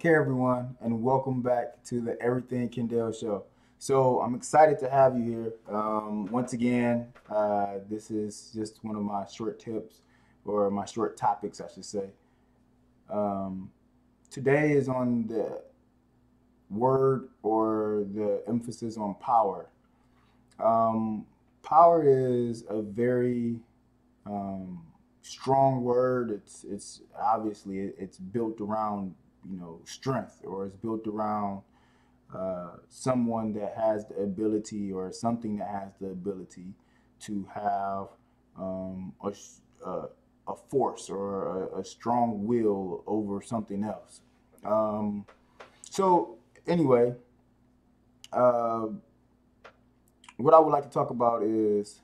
Okay, everyone, and welcome back to the Everything Ken-Dall show. So I'm excited to have you here. Once again, this is just one of my short tips, or my short topics, I should say. Um, Today is on the word or the emphasis on power. Um, Power is a very um, strong word. It's obviously it's built around strength, or it's built around someone that has the ability, or something that has the ability to have um, a, a, a force, or a strong will over something else. Um, so anyway, uh, what I would like to talk about is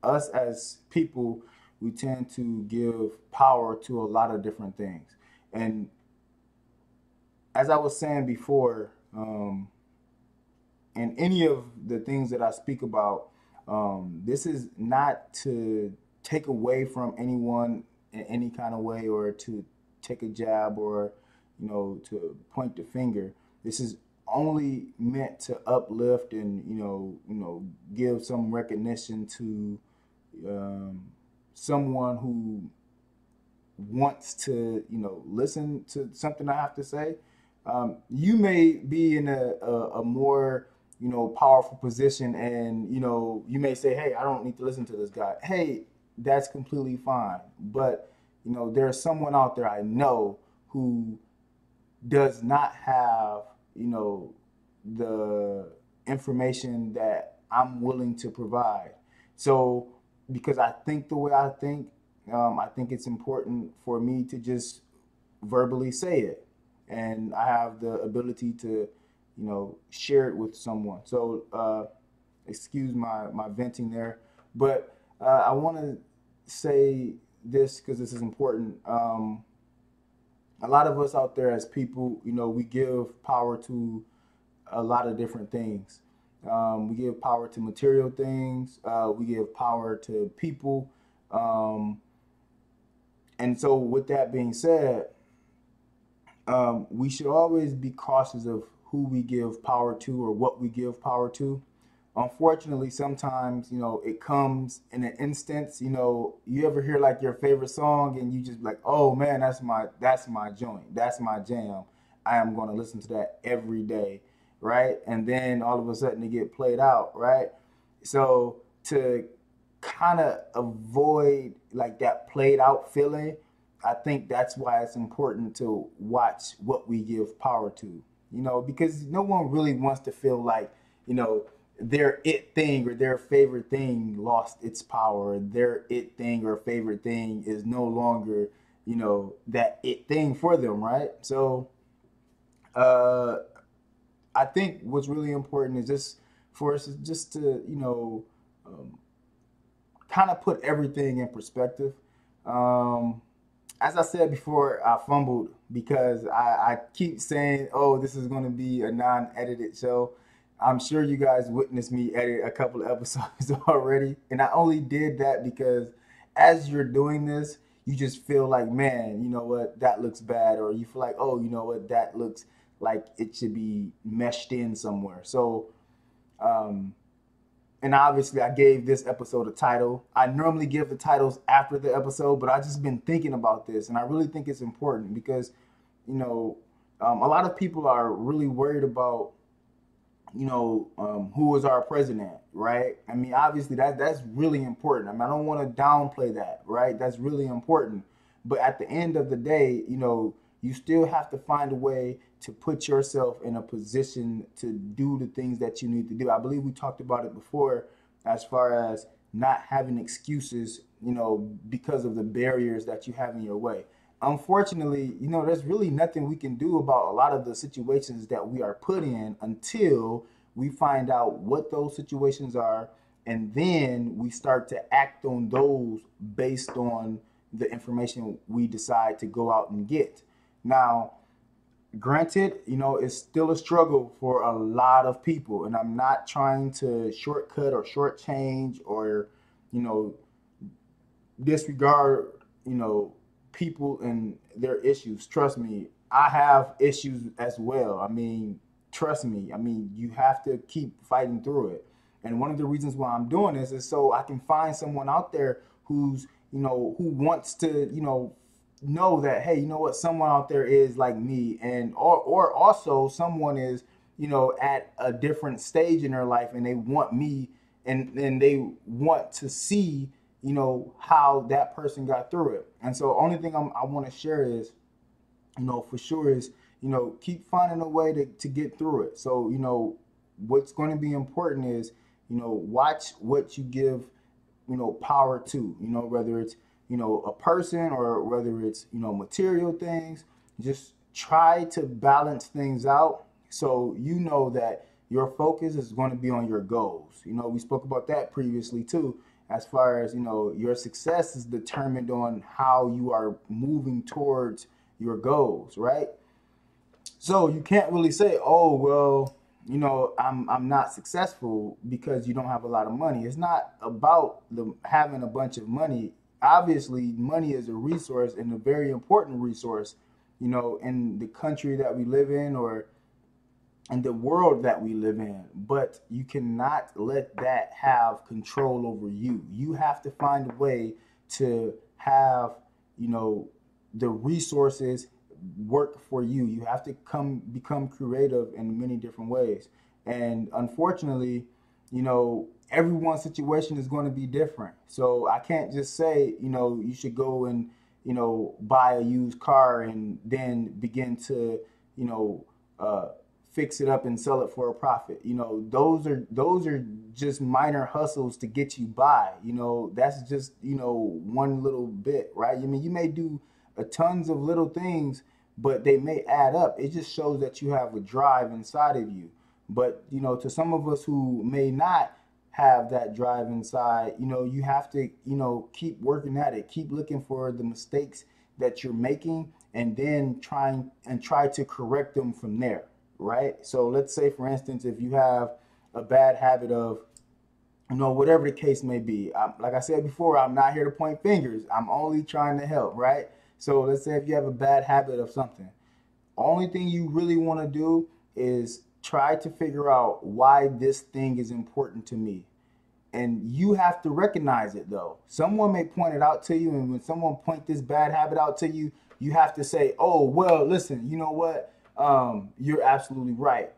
us as people. We tend to give power to a lot of different things, and as I was saying before, in any of the things that I speak about, this is not to take away from anyone in any kind of way, or to take a jab, or to point the finger. This is only meant to uplift and give some recognition to um, someone who wants to listen to something I have to say. You may be in a more powerful position, and you may say, hey, I don't need to listen to this guy. Hey, that's completely fine. But there's someone out there I know who does not have the information that I'm willing to provide. So because I think the way I think it's important for me to just verbally say it, and I have the ability to share it with someone. So excuse my venting there, but I want to say this because this is important. A lot of us out there as people, we give power to a lot of different things. We give power to material things. We give power to people. Um, and so, with that being said, we should always be cautious of who we give power to, or what we give power to. Unfortunately, sometimes it comes in an instance. You ever hear like your favorite song, and you just like, oh man, that's my joint, that's my jam. I am going to listen to that every day, right? And then all of a sudden it get played out, right? So to kind of avoid like that played out feeling, I think that's why it's important to watch what we give power to. Because no one really wants to feel like, you know, their it thing or their favorite thing lost its power. Their it thing or favorite thing is no longer, that it thing for them, right? So, uh, I think what's really important is just for us just to, um, kind of put everything in perspective. Um, as I said before, I fumbled because I keep saying, oh, this is going to be a non edited show. I'm sure you guys witnessed me edit a couple of episodes already. And I only did that because as you're doing this, you just feel like, man, you know what, that looks bad. Or you feel like, oh, you know what, that looks like it should be meshed in somewhere. So, um, and obviously I gave this episode a title. I normally give the titles after the episode, but I just been thinking about this, and I really think it's important because, you know, a lot of people are really worried about, who is our president, right? I mean, obviously that's really important. I mean, I don't want to downplay that, right? That's really important. But at the end of the day, you still have to find a way to put yourself in a position to do the things that you need to do. I believe we talked about it before, as far as not having excuses, because of the barriers that you have in your way. Unfortunately, there's really nothing we can do about a lot of the situations that we are put in until we find out what those situations are, and then we start to act on those based on the information we decide to go out and get. Now, granted, it's still a struggle for a lot of people, and I'm not trying to shortcut or shortchange or, you know, disregard, people and their issues. Trust me, I have issues as well. I mean, trust me. I mean, you have to keep fighting through it. And one of the reasons why I'm doing this is so I can find someone out there who's, who wants to, know that, hey, you know what, someone out there is like me, and or also someone is, at a different stage in their life, and they want me, and they want to see, how that person got through it. And so only thing I want to share is, for sure is, keep finding a way to get through it. So, what's going to be important is, watch what you give, power to, whether it's, a person, or whether it's, material things. Just try to balance things out, so you know that your focus is going to be on your goals. We spoke about that previously too, as far as, your success is determined on how you are moving towards your goals, right? So you can't really say, oh, well, I'm not successful because you don't have a lot of money. It's not about having a bunch of money. Obviously, money is a resource, and a very important resource, in the country that we live in, or in the world that we live in. But you cannot let that have control over you. You have to find a way to have, the resources work for you. You have to become creative in many different ways. And unfortunately, everyone's situation is going to be different. So I can't just say, you should go and, buy a used car and then begin to, fix it up and sell it for a profit. Those are just minor hustles to get you by. That's just, one little bit, right? I mean, you may do tons of little things, but they may add up. It just shows that you have a drive inside of you. But, to some of us who may not have that drive inside, you have to, keep working at it, keep looking for the mistakes that you're making, and then try to correct them from there, right? So let's say, for instance, if you have a bad habit of, whatever the case may be. Like I said before, I'm not here to point fingers. I'm only trying to help, right? So let's say if you have a bad habit of something, only thing you really want to do is try to figure out why this thing is important to me. And you have to recognize it, though. Someone may point it out to you, and when someone point this bad habit out to you, you have to say, oh, well, listen, you know what? You're absolutely right.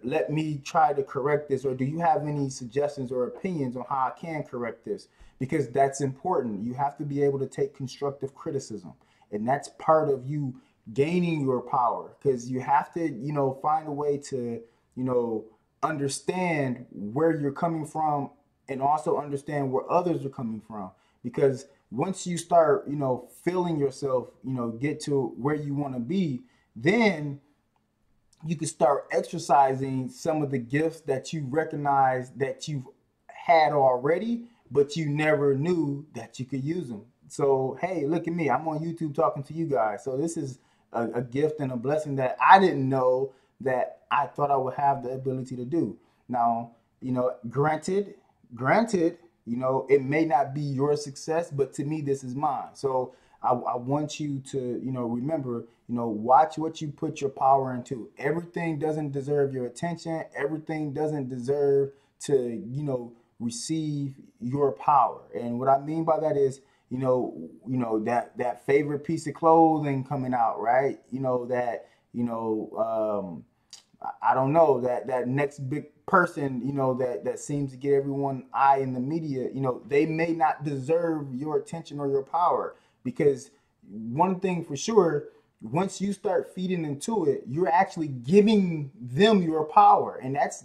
Let me try to correct this. Or do you have any suggestions or opinions on how I can correct this? Because that's important. You have to be able to take constructive criticism. And that's part of you gaining your power, because you have to, find a way to, understand where you're coming from, and also understand where others are coming from. Because once you start, feeling yourself, get to where you want to be, then you can start exercising some of the gifts that you recognize that you've had already, but you never knew that you could use them. So, hey, look at me. I'm on YouTube talking to you guys. So this is a gift and a blessing that I didn't know that I thought I would have the ability to do. Now, granted, it may not be your success, but to me, this is mine. So I want you to, remember, watch what you put your power into. Everything doesn't deserve your attention. Everything doesn't deserve to, receive your power. And what I mean by that is, that favorite piece of clothing coming out, right? I don't know, that next big person, that seems to get everyone eye in the media, they may not deserve your attention or your power. Because one thing for sure, once you start feeding into it, you're actually giving them your power. And that's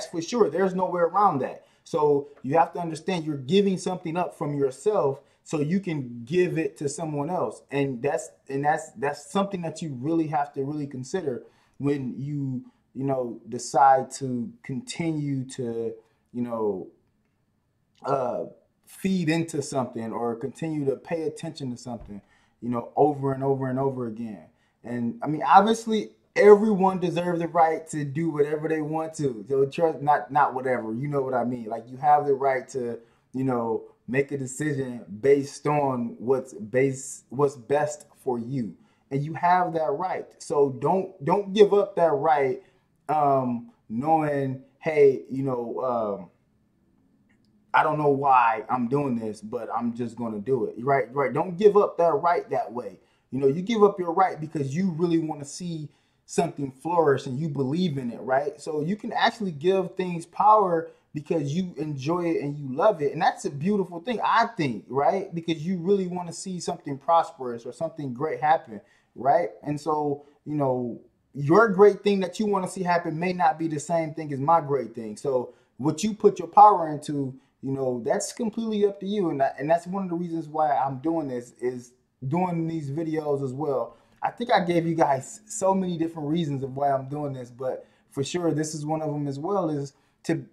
for sure. There's no way around that. So you have to understand you're giving something up from yourself so you can give it to someone else. And that's something that you really have to really consider when you decide to continue to feed into something, or continue to pay attention to something over and over and over again. And I mean, obviously everyone deserves the right to do whatever they want to. So trust, not whatever, you know what I mean? Like, you have the right to make a decision based on what's best for you, and you have that right. So don't give up that right, knowing, hey, I don't know why I'm doing this, but I'm just going to do it. Right, right. Don't give up that right that way. You give up your right because you really want to see something flourish and you believe in it, right? So you can actually give things power because you enjoy it and you love it. And that's a beautiful thing, I think, right? Because you really want to see something prosperous or something great happen, right? And so, your great thing that you want to see happen may not be the same thing as my great thing. So what you put your power into, that's completely up to you. And that's one of the reasons why I'm doing this, is doing these videos as well. I think I gave you guys so many different reasons of why I'm doing this, but for sure this is one of them as well, is to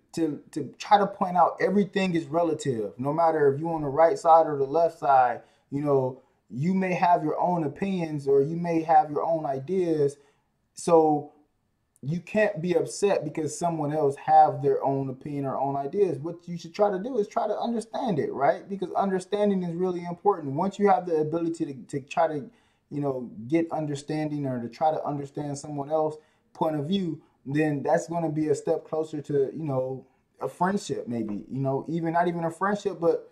try to point out everything is relative. No matter if you're on the right side or the left side, you may have your own opinions or you may have your own ideas. So you can't be upset because someone else have their own opinion or own ideas. What you should try to do is try to understand it, right? Because understanding is really important. Once you have the ability to try to, get understanding or to try to understand someone else's point of view, then that's going to be a step closer to, a friendship, maybe, even not even a friendship, but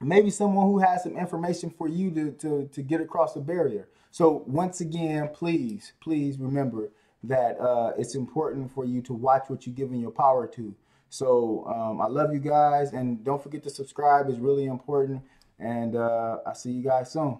maybe someone who has some information for you to get across the barrier. So once again, please remember that it's important for you to watch what you're giving your power to. So I love you guys, and don't forget to subscribe. It's really important, and I'll see you guys soon.